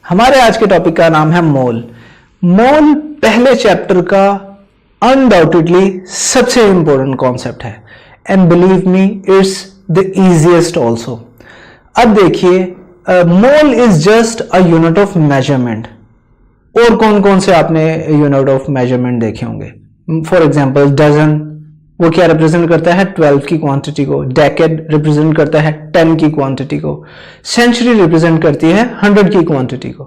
हमारे आज के टॉपिक का नाम है मोल। मोल पहले चैप्टर का अनडाउटेडली सबसे इंपॉर्टेंट कॉन्सेप्ट है and believe me it's the easiest also. अब देखिए, mole is just a unit of measurement. और कौन कौन से आपने यूनिट ऑफ मेजरमेंट देखे होंगे? फॉर एग्जाम्पल डजन, वो क्या रिप्रेजेंट करता है? 12 की क्वांटिटी को। डेकेड रिप्रेजेंट करता है 10 की क्वांटिटी को। सेंचुरी रिप्रेजेंट करती है 100 की क्वांटिटी को।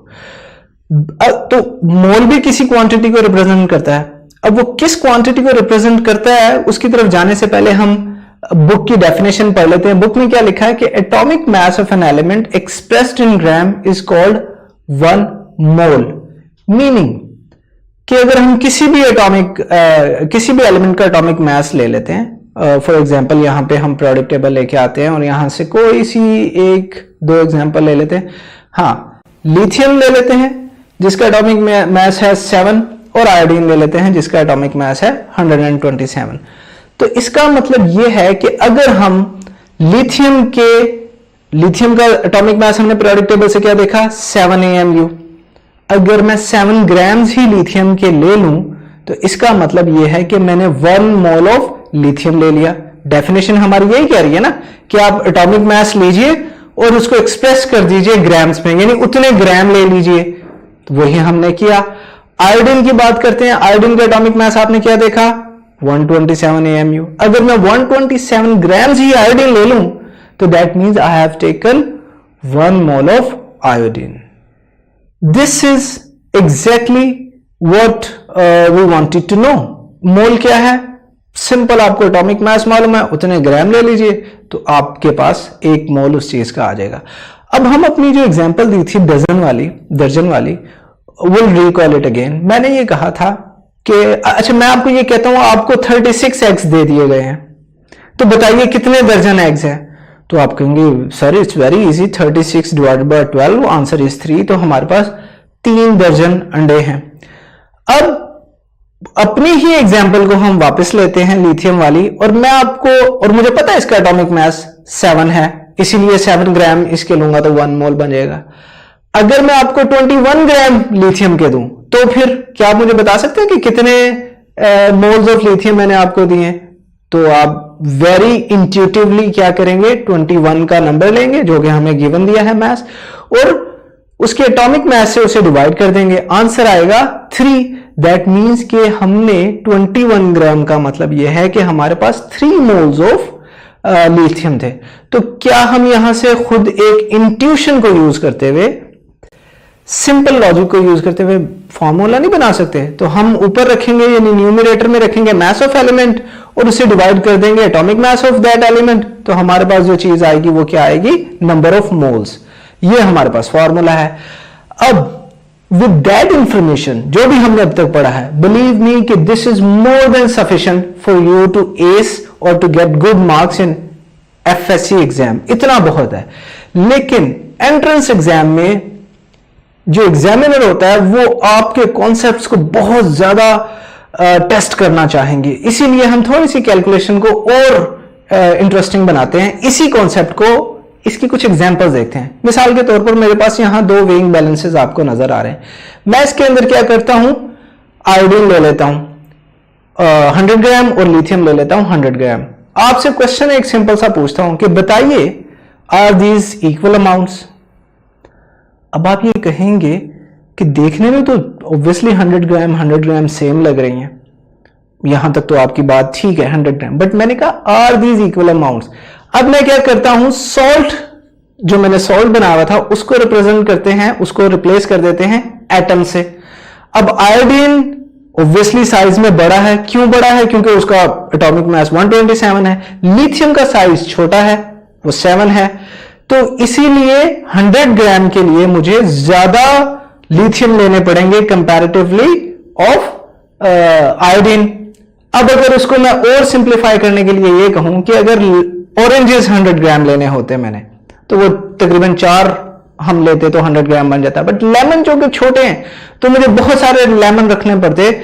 तो मोल भी किसी क्वांटिटी को रिप्रेजेंट करता है। अब वो किस क्वांटिटी को रिप्रेजेंट करता है उसकी तरफ जाने से पहले हम बुक की डेफिनेशन पढ़ लेते हैं। बुक में क्या लिखा है कि atomic mass of an element expressed in gram is called 1 mole. Meaning कि अगर हम किसी भी एलिमेंट का एटॉमिक मास ले लेते हैं, फॉर एग्जांपल यहां पे हम प्रोडक्ट टेबल लेके आते हैं और यहां से कोई सी एक दो एग्जांपल ले लेते हैं। हाँ, लिथियम ले लेते हैं जिसका एटॉमिक मास है 7 और आयोडीन ले लेते हैं जिसका एटॉमिक मास है 127। तो इसका मतलब यह है कि अगर हम लिथियम का एटॉमिक मास हमने प्रोडक्ट टेबल से क्या देखा? 7 AMU। अगर मैं 7 ग्राम्स ही लिथियम के ले लूं तो इसका मतलब यह है कि मैंने 1 मोल ऑफ लिथियम ले लिया। डेफिनेशन हमारी यही कह रही है ना कि आप एटॉमिक मास लीजिए और उसको एक्सप्रेस कर दीजिए ग्राम्स में, यानी उतने ग्राम ले लीजिए। तो वही हमने किया। आयोडीन की बात करते हैं। आयोडीन का एटॉमिक मास आपने क्या देखा? 127 AMU। अगर मैं 127 ग्राम्स ही आयोडीन ले लूं तो that means I have taken 1 mole of iodine. This is exactly what we wanted to know. मोल क्या है? सिंपल, आपको एटॉमिक मास मालूम है, उतने ग्राम ले लीजिए तो आपके पास 1 मोल उस चीज का आ जाएगा। अब हम अपनी जो एग्जांपल दी थी दर्जन वाली, विल रिकॉल इट अगेन। मैंने ये कहा था कि अच्छा, मैं आपको ये कहता हूं आपको 36 एग्स दे दिए गए हैं, तो बताइए कितने दर्जन एग्स है? तो आप कहेंगे sir it's very easy, 36 divided by 12, answer is 3। तो हमारे पास 3 दर्जन अंडे हैं। अब अपनी ही एग्जांपल को हम वापस लेते हैं लिथियम वाली, और मैं आपको, और मुझे पता है इसका एटॉमिक मास 7 है, इसीलिए 7 ग्राम इसके लूंगा तो 1 मोल बन जाएगा। अगर मैं आपको 21 ग्राम लिथियम के दूं तो फिर क्या आप मुझे बता सकते हैं कि कितने मोल्स ऑफ लिथियम मैंने आपको दिए? तो आप वेरी इंट्यूटिवली क्या करेंगे? 21 का नंबर लेंगे जो कि हमें गिवन दिया है मास, और उसके एटॉमिक मास से उसे डिवाइड कर देंगे, आंसर आएगा 3। दैट मींस कि हमने 21 ग्राम का मतलब यह है कि हमारे पास 3 मोल्स ऑफ लिथियम थे। तो क्या हम यहां से खुद एक इंट्यूशन को यूज करते हुए, सिंपल लॉजिक को यूज करते हुए फॉर्मूला नहीं बना सकते? तो हम ऊपर रखेंगे, यानी न्यूमरेटर में रखेंगे मास ऑफ एलिमेंट और उसे डिवाइड कर देंगे atomic mass of that element, तो हमारे पास जो चीज आएगी वो क्या आएगी? Number of moles. ये हमारे पास फॉर्मूला है। अब विद दैट इंफॉर्मेशन जो भी हमने अब तक पढ़ा है, बिलीव मी कि this is more than sufficient for you to ace और to get good marks in FSC exam. इतना बहुत है। लेकिन एंट्रेंस एग्जाम में जो एग्जामिनर होता है वो आपके कॉन्सेप्ट्स को बहुत ज्यादा टेस्ट करना चाहेंगे, इसीलिए हम थोड़ी सी कैलकुलेशन को और इंटरेस्टिंग बनाते हैं। इसी कॉन्सेप्ट को, इसकी कुछ एग्जांपल्स देखते हैं। मिसाल के तौर पर मेरे पास यहां 2 वेइंग बैलेंसेस आपको नजर आ रहे हैं। मैं इसके अंदर क्या करता हूं? आयोडीन ले लेता हूं 100 ग्राम और लिथियम ले लेता हूं 100 ग्राम। आपसे क्वेश्चन एक सिंपल सा पूछता हूं कि बताइए, आर दीज इक्वल अमाउंट्स? अब आप ये कहेंगे कि देखने में तो ऑब्वियसली 100 ग्राम सेम लग रही हैं, यहां तक तो आपकी बात ठीक है 100 ग्राम, बट मैंने कहा आर दीज इक्वल अमाउंट्स। अब मैं क्या करता हूं? सॉल्ट, जो मैंने सॉल्ट बनाया हुआ था उसको रिप्रेजेंट करते हैं, उसको रिप्लेस कर देते हैं एटम से। अब आयोडीन ऑब्वियसली साइज में बड़ा है। क्यों बड़ा है? क्योंकि उसका एटॉमिक मास 127 है। लिथियम का साइज छोटा है, वो 7 है। तो इसीलिए 100 ग्राम के लिए मुझे ज्यादा लिथियम लेने पड़ेंगे कंपैरेटिवली ऑफ आयोडीन। अब अगर उसको मैं और सिंप्लीफाई करने के लिए ये कहूं कि अगर ऑरेंजेस 100 ग्राम लेने होते मैंने, तो वो तकरीबन 4 हम लेते तो 100 ग्राम बन जाता। बट लेमन जो कि छोटे हैं तो मुझे बहुत सारे लेमन रखने पड़ते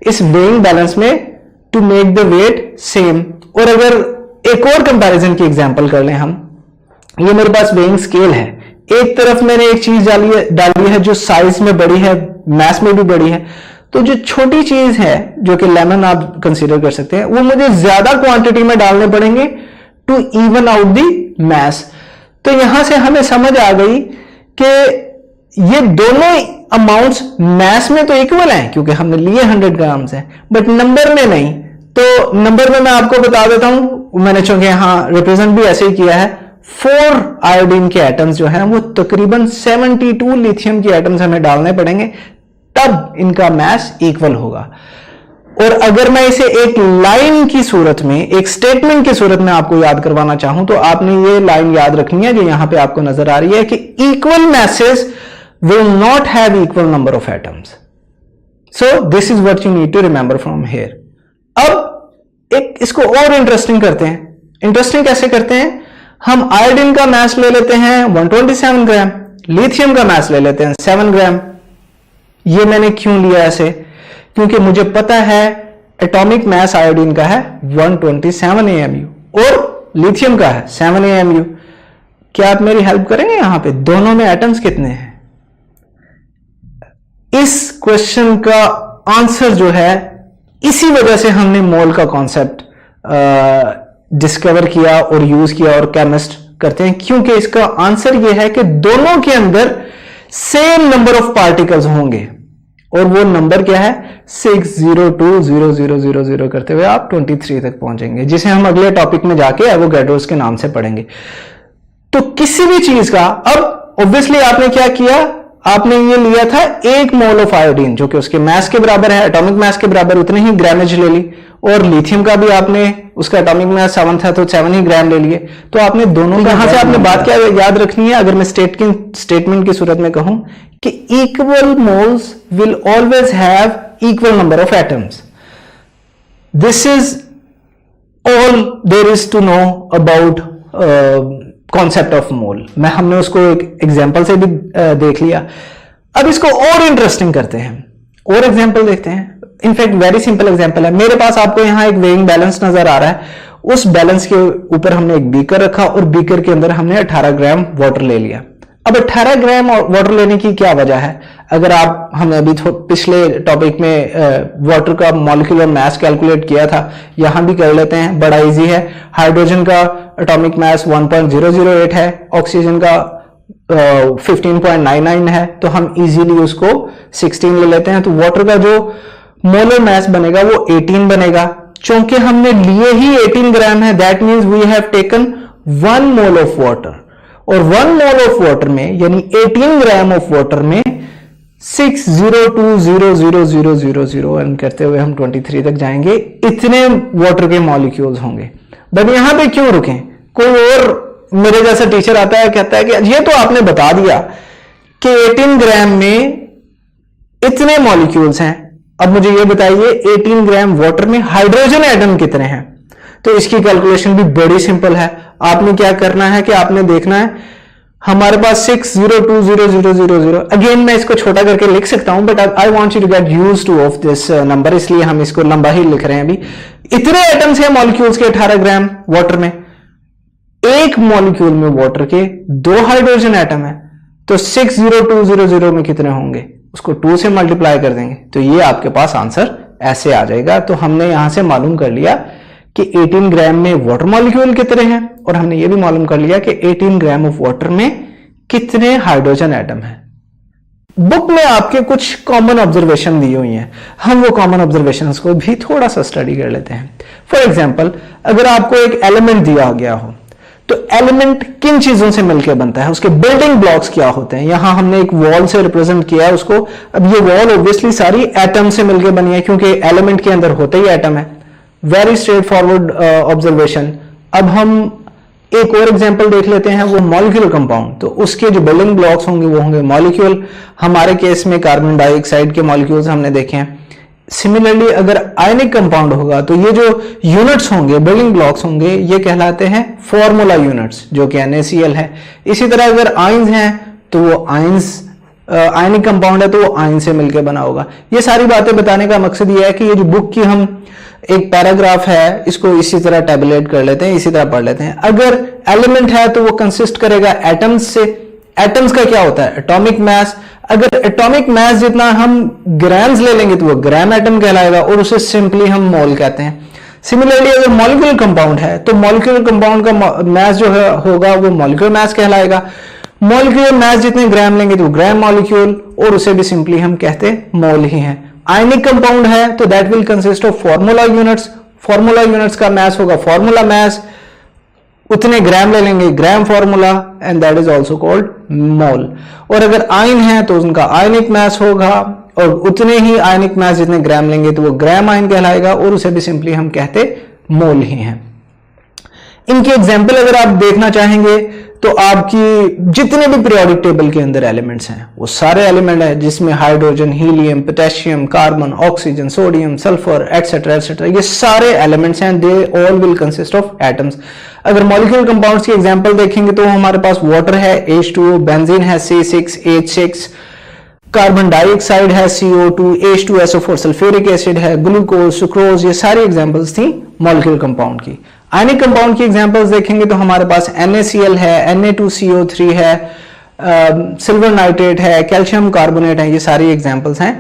इस वेइंग बैलेंस में to make the weight same. और अगर एक और कंपैरिजन की एग्जांपल कर लें हम, ये मेरे पास वेइंग स्केल है, एक तरफ मैंने एक चीज डाली है जो साइज में बड़ी है, मास में भी बड़ी है। तो जो छोटी चीज है जो कि लेमन आप कंसीडर कर सकते हैं, वो मुझे ज्यादा क्वांटिटी में डालने पड़ेंगे टू इवन आउट दी मास। तो यहां से हमें समझ आ गई कि ये दोनों अमाउंट्स मास में तो इक्वल हैं क्योंकि हमने लिए 100 ग्राम है, बट नंबर में नहीं। तो नंबर में मैं आपको बता देता हूं, मैंने चूंकि यहां रिप्रेजेंट भी ऐसे ही किया है, 4 आयोडीन के एटम्स जो हैं वो तकरीबन 72 लिथियम के एटम्स हमें डालने पड़ेंगे, तब इनका मास इक्वल होगा। और अगर मैं इसे एक लाइन की सूरत में, एक स्टेटमेंट की सूरत में आपको याद करवाना चाहूं तो आपने ये लाइन याद रखनी है जो यहां पे आपको नजर आ रही है कि equal masses will not have equal number of atoms. So this is what you need to remember from here. अब एक इसको और इंटरेस्टिंग करते हैं। इंटरेस्टिंग कैसे करते हैं? हम आयोडीन का मास ले लेते हैं 127 ग्राम, लिथियम का मास ले लेते हैं 7 ग्राम। ये मैंने क्यों लिया ऐसे? क्योंकि मुझे पता है एटॉमिक मास आयोडीन का है 127 AMU और लिथियम का है 7 AMU। क्या आप मेरी हेल्प करेंगे? यहां पे दोनों में एटम्स कितने हैं? इस क्वेश्चन का आंसर जो है, इसी वजह से हमने मोल का कॉन्सेप्ट डिस्कवर किया और यूज किया और केमिस्ट करते हैं, क्योंकि इसका आंसर यह है कि दोनों के अंदर सेम नंबर ऑफ पार्टिकल्स होंगे और वो नंबर क्या है 6020000 करते हुए आप 23 तक पहुंचेंगे, जिसे हम अगले टॉपिक में जाके एवोगैड्रोस के नाम से पढ़ेंगे। तो किसी भी चीज का, अब ऑब्वियसली आपने क्या किया, आपने ये लिया था 1 मोल ऑफ आयोडीन जो कि उसके मास के बराबर है, एटॉमिक मास के बराबर, उतने ही ग्रामेज ले ली, और लिथियम का भी आपने, उसका एटॉमिक मास 7 था तो 7 ही ग्राम ले लिए। तो आपने दोनों का, यहां से आपने बात क्या याद रखनी है, अगर मैं स्टेटमेंट की सूरत में कहूं कि equal moles will always have equal number of atoms. This is all there is to know about concept of mole. हमने उसको एक एग्जाम्पल से भी देख लिया। अब इसको और इंटरेस्टिंग करते हैं, और एग्जाम्पल देखते हैं। इनफैक्ट वेरी सिंपल एग्जाम्पल है। मेरे पास आपको यहां एक वेइंग बैलेंस नजर आ रहा है, उस बैलेंस के ऊपर हमने एक बीकर रखा और बीकर के अंदर हमने 18 ग्राम वाटर ले लिया। अब 18 ग्राम वाटर लेने की क्या वजह है? अगर आप, हमने अभी पिछले टॉपिक में वाटर का मॉलिक्यूलर मास कैलकुलेट किया था, यहां भी कर लेते हैं, बड़ा इजी है। हाइड्रोजन का एटॉमिक मास 1008 है, ऑक्सीजन का 15.99 है, तो हम इजीली उसको 16 ले लेते हैं। तो वाटर का जो मोलर मास बनेगा वो 18 बनेगा। चूंकि हमने लिए ही 18 ग्राम है, that means we have taken 1 mole of water, और 1 मोल ऑफ वाटर में, यानी 18 ग्राम ऑफ वाटर में 6020000 करते हुए हम 23 तक जाएंगे। इतने वाटर के मॉलिक्यूल्स होंगे। बट यहां पे क्यों रुकें? कोई और मेरे जैसा टीचर आता है, कहता है कि ये तो आपने बता दिया कि 18 ग्राम में इतने मॉलिक्यूल्स हैं, अब मुझे ये बताइए 18 ग्राम वाटर में हाइड्रोजन एटम कितने हैं? तो इसकी कैलकुलेशन भी बड़ी सिंपल है। आपने क्या करना है कि आपने देखना है, हमारे पास 6020000, अगेन मैं इसको छोटा करके लिख सकता हूं, but I want you to get used to of this number, इसलिए हम इसको लंबा ही लिख रहे हैं अभी। इतने एटम्स हैं मॉलिक्यूल्स के 18 ग्राम वाटर में, एक मॉलिक्यूल में वाटर के 2 हाइड्रोजन एटम है, तो 60200 में कितने होंगे? उसको 2 से मल्टीप्लाई कर देंगे तो ये आपके पास आंसर ऐसे आ जाएगा। तो हमने यहां से मालूम कर लिया कि 18 ग्राम में वाटर मॉलिक्यूल कितने हैं, और हमने ये भी मालूम कर लिया कि 18 ग्राम ऑफ वाटर में कितने हाइड्रोजन एटम हैं। बुक में आपके कुछ कॉमन ऑब्जर्वेशन दी हुई हैं, हम वो कॉमन ऑब्जर्वेशंस को भी थोड़ा सा स्टडी कर लेते हैं। फॉर एग्जांपल, अगर आपको एक एलिमेंट दिया गया हो, तो एलिमेंट किन चीजों से मिलकर बनता है, उसके बिल्डिंग ब्लॉक्स क्या होते हैं। यहां हमने एक वॉल से रिप्रेजेंट किया है उसको। अब ये वॉल ऑब्वियसली सारी एटम से मिलकर बनी है, क्योंकि एलिमेंट के अंदर होते ही एटम है। Very straight forward observation. अब हम एक और एग्जांपल देख लेते हैं, वो मॉलिक्यूलर कंपाउंड। तो उसके जो बिल्डिंग ब्लॉक्स होंगे वो होंगे मॉलिक्यूल। हमारे केस में कार्बन डाइऑक्साइड के मॉलिक्यूल्स हमने देखे हैं। सिमिलरली अगर आयनिक कंपाउंड होगा तो ये जो यूनिट्स होंगे, बिल्डिंग ब्लॉक्स होंगे, ये कहलाते हैं फॉर्मूला यूनिट्स, जो कि NaCl है। इसी तरह अगर आयंस हैं तो वो आयंस, आयनिक कंपाउंड है तो वो आयन से मिलकर बना होगा। ये सारी बातें बताने का मकसद ये है कि ये जो बुक की हम एक पैराग्राफ है, इसको इसी तरह टैबुलेट कर लेते हैं, इसी तरह पढ़ लेते हैं। अगर एलिमेंट है तो वो कंसिस्ट करेगा एटम्स से, एटम्स का क्या होता है, एटॉमिक मास। अगर एटॉमिक मास जितना हम ग्राम्स ले लेंगे तो वो ग्राम एटम कहलाएगा और उसे सिंपली हम मोल कहते हैं। सिमिलरली अगर मॉलिक्यूलर कंपाउंड है तो मॉलिक्यूलर कंपाउंड का मास जो है होगा वो मॉलिक्यूलर मास कहलाएगा। मॉलिक्यूलर मास जितने ग्राम लेंगे तो ग्राम मॉलिक्यूल, और उसे भी सिंपली हम कहते मोल ही हैं। आयनिक कंपाउंड है तो that will consist of formula units. Formula units का मास होगा फॉर्मूला मास, उतने ग्राम ले लेंगे gram formula, and that is also called mole. और अगर आयन है तो उनका आयनिक मास होगा और उतने ही आयनिक मास जितने ग्राम लेंगे तो वो ग्राम आयन कहलाएगा और उसे भी सिंपली हम कहते मोल ही हैं। इनके एग्जाम्पल अगर आप देखना चाहेंगे तो आपकी जितने भी पीरियोडिक टेबल के अंदर एलिमेंट्स हैं वो सारे एलिमेंट हैं जिसमें hydrogen, helium, potassium, carbon, oxygen, sodium, sulphur etcetera etcetera, ये सारे एलिमेंट्स हैं, they all will consist of atoms. अगर मॉलिक्यूलर कंपाउंड्स की एग्जांपल देखेंगे तो हमारे पास वाटर है H2O, बेंजीन है C6H6, कार्बन डाइऑक्साइड है CO2, H2SO4, सल्फ्यूरिक एसिड है, ग्लूकोज, सुक्रोज, ये सारी एग्जांपल्स थी मॉलिक्यूलर कंपाउंड की। आयनिक कंपाउंड की एग्जांपल्स देखेंगे तो हमारे पास NaCl है, Na2CO3 है, सिल्वर नाइट्रेट है, कैल्शियम कार्बोनेट है, ये सारी एग्जांपल्स हैं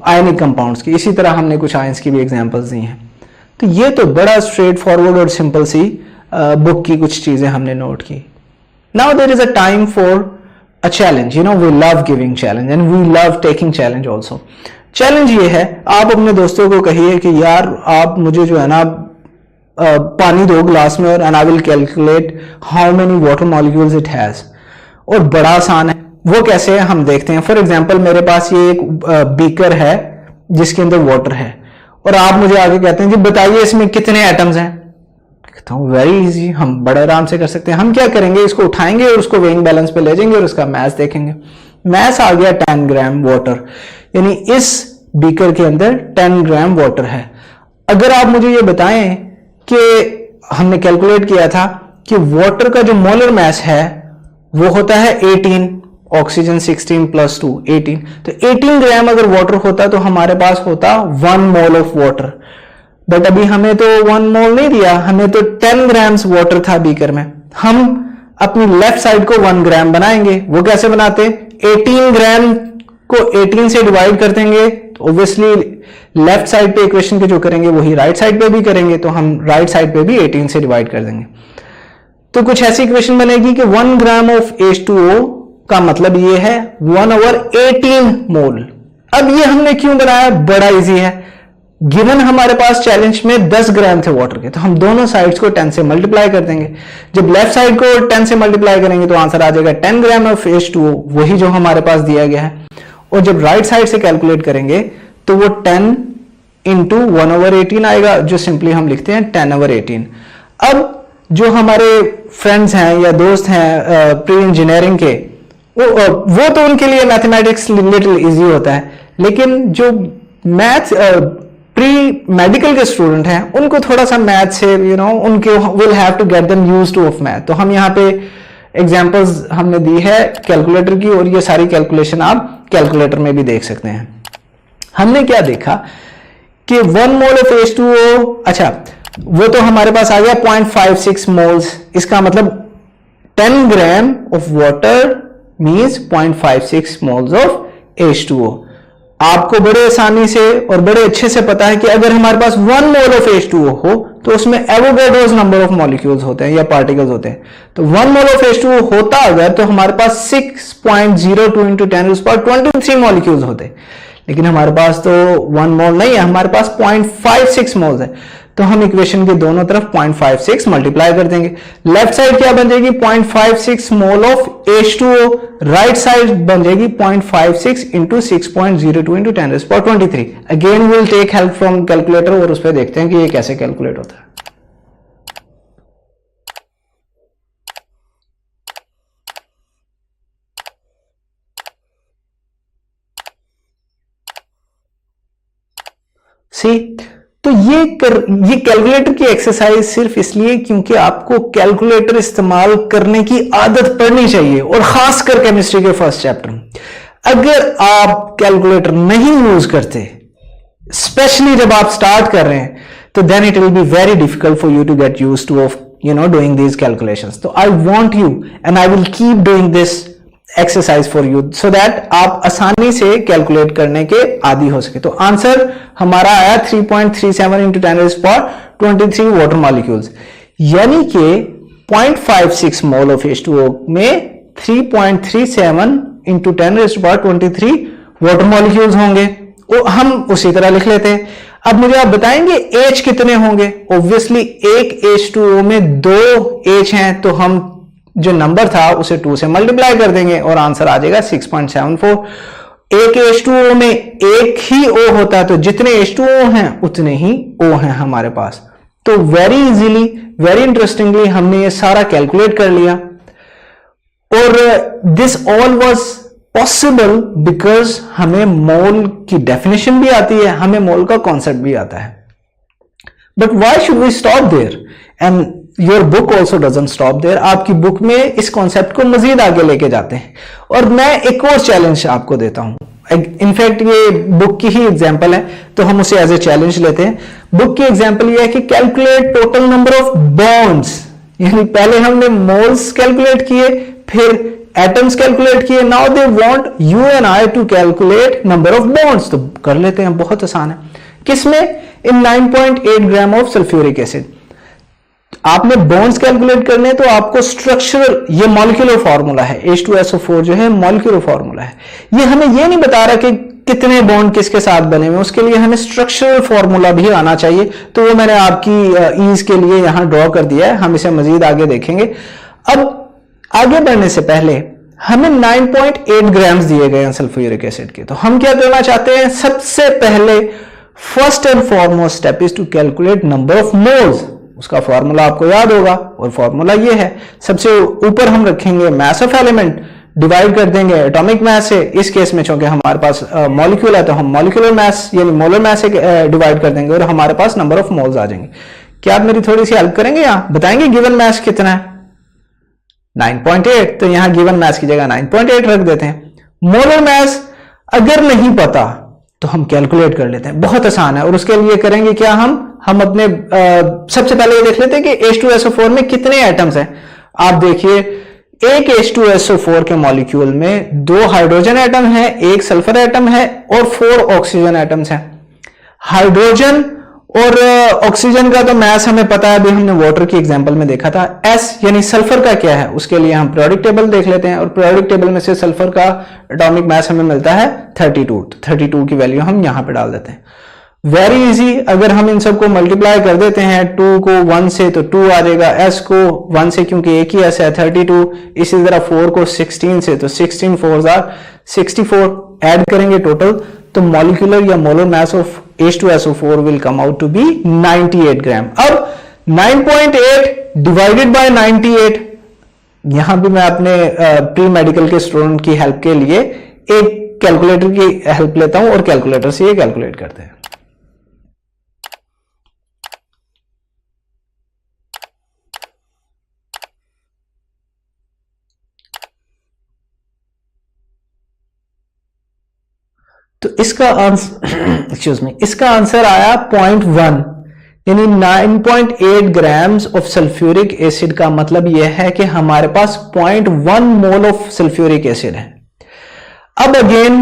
आयनिक कंपाउंड्स की। इसी तरह हमने कुछ आयंस की भी एग्जांपल्स दी हैं। तो ये तो बड़ा स्ट्रेट फॉरवर्ड और सिंपल सी बुक की कुछ चीजें हमने नोट की। Now there is a time for a challenge, you know, we love giving challenge and we love taking challenge also. Challenge ये है, आप अपने दोस्तों को कहिए कि यार आप मुझे जो है ना पानी दो ग्लास में और and I will calculate how many water molecules it has, और बड़ा आसान है। वो कैसे है हम देखते हैं। फॉर एग्जाम्पल मेरे पास ये एक बीकर है जिसके अंदर वाटर है और आप मुझे आगे कहते हैं जी बताइए इसमें कितने एटम्स हैं। कहता हूं वेरी इजी, हम बड़े आराम से कर सकते हैं। हम क्या करेंगे, इसको उठाएंगे और उसको वेइंग बैलेंस पे ले जाएंगे और उसका मास देखेंगे। मास आ गया 10 ग्राम वाटर, यानी इस बीकर के अंदर 10 ग्राम वाटर है। अगर आप मुझे ये बताएं कि हमने कैलकुलेट किया था कि वाटर का जो मोलर मास है वो होता है 18, ऑक्सीजन 16 प्लस 2 18, तो 18 ग्राम अगर वाटर होता तो हमारे पास होता 1 मोल ऑफ वाटर। बट अभी हमें तो 1 मोल नहीं दिया, हमें तो 10 ग्राम्स वाटर था बीकर में। हम अपनी लेफ्ट साइड को 1 ग्राम बनाएंगे। वो कैसे बनाते, 18 ग्राम को 18 से डिवाइड कर देंगे तो ऑब्वियसली लेफ्ट साइड पे इक्वेशन के जो करेंगे वही राइट साइड पे भी करेंगे, तो हम राइट साइड पे भी 18 से डिवाइड कर देंगे। तो कुछ ऐसी इक्वेशन बनेगी कि 1 ग्राम ऑफ H2O का मतलब ये है 1/18 मोल। अब ये हमने क्यों बनाया, बड़ा इजी है। गिवन हमारे पास चैलेंज में 10 ग्राम थे वाटर के, तो हम दोनों साइड्स को 10 से मल्टीप्लाई कर देंगे। जब लेफ्ट साइड को 10 से मल्टीप्लाई करेंगे तो आंसर आ जाएगा 10 ग्राम ऑफ H2O, वही जो हमारे पास दिया गया है। और जब राइट साइड से कैलकुलेट करेंगे तो वो 10 इंटू 1/18 आएगा, जो सिंपली हम लिखते हैं 10/18। अब जो हमारे फ्रेंड्स हैं या दोस्त हैं प्री इंजीनियरिंग के, वो तो उनके लिए मैथमेटिक्स लिटिल इजी होता है, लेकिन जो मैथ्स प्री मेडिकल के स्टूडेंट हैं उनको थोड़ा सा मैथ से उनके will have to get them used to of math. तो हम यहाँ पे एग्जांपल्स हमने दी है कैलकुलेटर की, और ये सारी कैलकुलेशन आप कैलकुलेटर में भी देख सकते हैं। हमने क्या देखा कि 1 मोल ऑफ H2O, अच्छा वो तो हमारे पास आ गया 0.56 मोल्स। इसका मतलब 10 gram of water means 0.56 moles of H2O। आपको बड़े आसानी से और बड़े अच्छे से पता है कि अगर हमारे पास 1 मोल ऑफ H2O हो तो उसमें एवोगाड्रोस नंबर ऑफ मॉलिक्यूल्स होते हैं या पार्टिकल्स होते हैं। तो 1 मोल ऑफ H2O होता अगर तो हमारे पास 6.02 इंटू 10⁻23 मॉलिक्यूल्स होते, लेकिन हमारे पास तो 1 मोल नहीं है, हमारे पास 0.56 मोल्स है। तो हम इक्वेशन के दोनों तरफ 0.56 मल्टीप्लाई कर देंगे। लेफ्ट साइड क्या बन जाएगी 0.56 mole of H2O, right side बन जाएगी 0.56 into 6.02 into 10⁻23। Again will take help from calculator और उस पर देखते हैं कि ये कैसे कैलकुलेट होता है। सी, तो ये कैलकुलेटर की एक्सरसाइज सिर्फ इसलिए क्योंकि आपको कैलकुलेटर इस्तेमाल करने की आदत पड़नी चाहिए, और खासकर केमिस्ट्री के फर्स्ट चैप्टर में। अगर आप कैलकुलेटर नहीं यूज करते, स्पेशली जब आप स्टार्ट कर रहे हैं, तो then it will be very difficult for you to get used to of doing these calculations. तो I want you and I will keep doing this exercise for you so that आप आसानी से calculate करने के आदी हो सके. तो आंसर हमारा आया 3.37 into 10 raised to power 23 water molecules, यानी कि 0.56 मोल ऑफ H2O में 3.37 into 10 raised to power 23 water molecules होंगे. हम उसी तरह लिख लेते हैं. अब मुझे आप बताएंगे H कितने होंगे. ऑब्वियसली एक H2O में 2 H हैं, तो हम जो नंबर था उसे 2 से मल्टीप्लाई कर देंगे और आंसर आ जाएगा 6.74. एक H2O में एक ही O होता है, तो जितने H2O हैं उतने ही O हैं हमारे पास. तो वेरी इजीली, वेरी इंटरेस्टिंगली हमने ये सारा कैलकुलेट कर लिया. और this all was possible because हमें मोल की डेफिनेशन भी आती है, हमें मोल का कॉन्सेप्ट भी आता है. But why should we stop there, and your book also doesn't stop there. आपकी बुक में इस कॉन्सेप्ट को मजीद आगे लेके जाते हैं. और मैं एक और चैलेंज आपको देता हूं. इनफैक्ट ये बुक की ही एग्जाम्पल है, तो हम उसे एज ए चैलेंज लेते हैं. बुक की एग्जाम्पल ये है कि calculate total number of bonds. यानी पहले हमने मोल्स कैलकुलेट किए, फिर एटम्स कैलकुलेट किए. Now they want you and I to calculate number of bonds. तो कर लेते हैं, बहुत आसान है. किसमें? In 9.8 gram of sulphuric acid. आपने बॉन्ड्स कैलकुलेट करने, तो आपको स्ट्रक्चरल, ये मॉलिक्यूलर फार्मूला है, H2SO4 जो है मॉलिक्यूलर फार्मूला है. ये हमें ये नहीं बता रहा कि कितने बॉन्ड किसके साथ बने हुए, उसके लिए हमें स्ट्रक्चरल फार्मूला भी आना चाहिए. तो वो मैंने आपकी ईज के लिए यहां ड्रॉ कर दिया है, हम इसे मजीद आगे देखेंगे. अब आगे बढ़ने से पहले हमें 9.8 ग्राम्स दिए गए हैं सल्फ्यूरिक एसिड के. तो हम क्या करना चाहते हैं? सबसे पहले first and foremost step is to calculate number of moles. उसका फॉर्मूला आपको याद होगा, और फॉर्मूला ये है. सबसे ऊपर हम रखेंगे मास ऑफ एलिमेंट, डिवाइड कर देंगे एटॉमिक मास से. इस केस में चूंकि हमारे पास मॉलिक्यूल है, तो हम मॉलिक्यूलर मास यानी मोलर मास से डिवाइड कर देंगे और हमारे पास नंबर ऑफ मोल्स आ जाएंगे. क्या आप मेरी थोड़ी सी हेल्प करेंगे? यहां बताएंगे गिवन मास कितना है? 9.8. तो यहां गिवन मास की जगह 9.8 रख देते हैं. मोलर मास अगर नहीं पता तो हम कैलकुलेट कर लेते हैं, बहुत आसान है. और उसके लिए करेंगे क्या? हम अपने सबसे पहले ये देख लेते हैं कि H2SO4 में कितने एटम्स हैं. आप देखिए, एक H2SO4 के मॉलिक्यूल में 2 हाइड्रोजन एटम है, 1 सल्फर एटम है और 4 ऑक्सीजन एटम्स हैं. हाइड्रोजन और ऑक्सीजन का तो मास हमें पता है, अभी हमने वाटर की एग्जांपल में देखा था. S यानी सल्फर का क्या है, उसके लिए हम पीरियोडिक टेबल देख लेते हैं. और पीरियोडिक टेबल में से सल्फर का एटॉमिक मास हमें मिलता है 32. 32 की वैल्यू हम यहां पे डाल देते हैं. Very easy. अगर हम इन सबको मल्टीप्लाई कर देते हैं, 2 को 1 से तो 2 आ जाएगा, S को 1 से क्योंकि एक ही S है 32. इसी तरह 4 को 16 से तो 16 4 आर 64. ऐड करेंगे टोटल, तो मॉलिक्यूलर या molar mass of H2SO4 will come out to be 98 ग्राम. अब 9.8 डिवाइडेड बाय 98, यहां भी मैं अपने प्री मेडिकल के स्टूडेंट की हेल्प के लिए एक कैलकुलेटर की हेल्प लेता हूं और कैलकुलेटर से ये कैलकुलेट करते हैं. तो इसका आंसर इसका आंसर आया 0.1, यानी 9.8 ग्राम्स ऑफ सल्फ्यूरिक एसिड. का मतलब यह है कि हमारे पास 0.1 मोल ऑफ सल्फ्यूरिक एसिड है. अब अगेन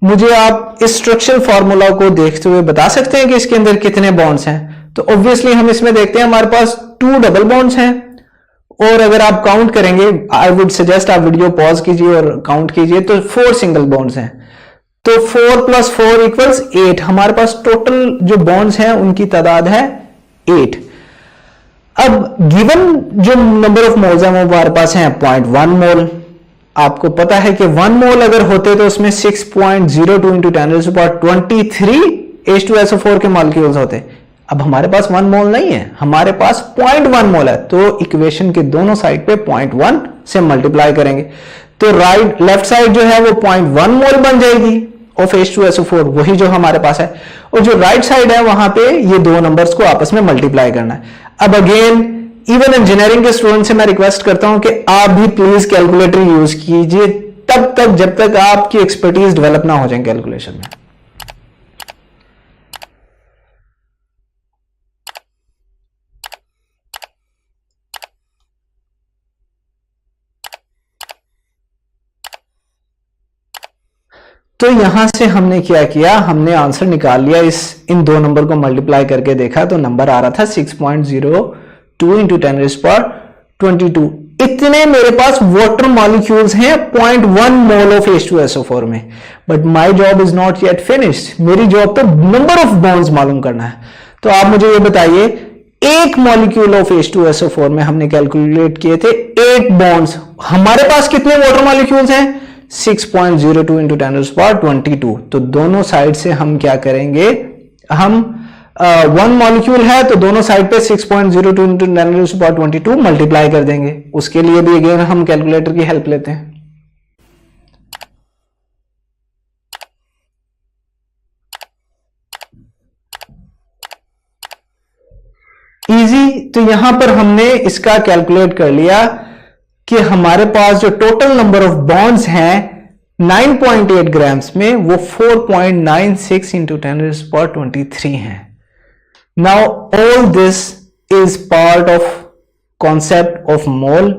मुझे आप इस स्ट्रक्चरल फार्मूला को देखते हुए बता सकते हैं कि इसके अंदर कितने बॉन्ड्स हैं. तो ऑब्वियसली हम इसमें देखते हैं हमारे पास 2 डबल बॉन्ड्स हैं. और अगर आप काउंट करेंगे, आई वुड सजेस्ट आप वीडियो पॉज कीजिए और काउंट कीजिए, तो 4 सिंगल बॉन्ड्स हैं. तो 4 + 4 = 8. हमारे पास टोटल जो बॉन्ड्स हैं उनकी तादाद है 8. अब गिवन जो नंबर ऑफ मोल्स हैं वो हमारे पास है 0.1 मोल. आपको पता है कि 1 मोल अगर होते तो उसमें 6.02 into 10⁻23 H2SO4 के मॉलिक्यूल्स होते. अब हमारे पास 1 मोल नहीं है, हमारे पास 0.1 मोल है. तो इक्वेशन के दोनों साइड पे 0.1 से मल्टीप्लाई करेंगे, तो लेफ्ट साइड जो है वो 0.1 मोल बन जाएगी ऑफ H2SO4, वही जो हमारे पास है. और जो राइट साइड है वहां पे ये दो नंबर्स को आपस में मल्टीप्लाई करना है. अब अगेन इवन इंजीनियरिंग के स्टूडेंट से मैं रिक्वेस्ट करता हूं कि आप भी प्लीज कैलकुलेटर यूज कीजिए तब तक जब तक आपकी एक्सपर्टीज डेवलप ना हो जाए कैलकुलेशन में. तो यहां से हमने क्या किया, हमने आंसर निकाल लिया, इन दो नंबर को मल्टीप्लाई करके देखा तो नंबर आ रहा था 6.02 इंटू 10⁻²2। इतने मेरे पास वाटर मॉलिक्यूल्स हैं 0.1 मोल ऑफ H2SO4 में। But my job is not yet finished, मेरी जॉब तो नंबर ऑफ बॉन्ड्स मालूम करना है। तो आप मुझे ये बताइए, एक मॉलिक्यूल ऑफ H2SO4 में हमने कैलकुलेट किए थे 8 बॉन्ड्स, हमारे पास कितने वाटर मॉलिक्यूल्स हैं? 6.02 इंटू 10⁻²2। तो दोनों साइड से हम क्या करेंगे, हम 1 मॉलिक्यूल है तो दोनों साइड पे 6.02 इंटू 10⁻² मल्टीप्लाई कर देंगे। उसके लिए भी अगेन हम कैलकुलेटर की हेल्प लेते हैं। इजी। तो यहां पर हमने इसका कैलकुलेट कर लिया कि हमारे पास जो टोटल नंबर ऑफ बॉन्ड्स हैं 9.8 ग्राम्स में, वो 4.96 इंटू 10⁻23 हैं। Now all this is part of concept of mole.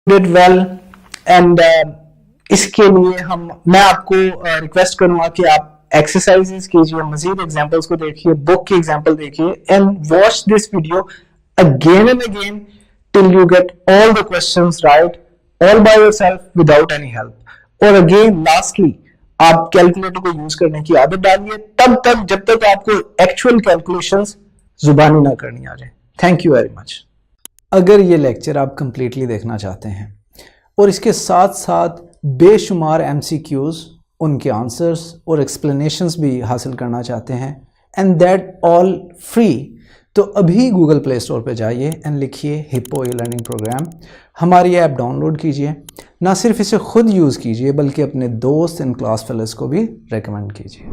Did well and इसके लिए मैं आपको रिक्वेस्ट करूंगा कि आप एक्सरसाइजेस कीजिए, मजीद एग्जांपल्स को देखिए, बुक की एग्जांपल देखिए and watch this video again and again till you get all the questions right, all by yourself without any help. और अगेन लास्टली, आप कैलकुलेटर को यूज करने की आदत डालिए तब तक जब तक आपको एक्चुअल कैलकुलेशंस जुबानी ना करनी आ जाए। Thank you very much. अगर ये लेक्चर आप कंप्लीटली देखना चाहते हैं और इसके साथ साथ बेशुमार MCQs, उनके आंसर्स और एक्सप्लेनेशंस भी हासिल करना चाहते हैं एंड दैट ऑल फ्री, तो अभी गूगल प्ले स्टोर पे जाइए एंड लिखिए हिप्पो ई-लर्निंग प्रोग्राम। हमारी ऐप डाउनलोड कीजिए, ना सिर्फ इसे खुद यूज़ कीजिए बल्कि अपने दोस्त एंड क्लास फेलोज को भी रेकमेंड कीजिए।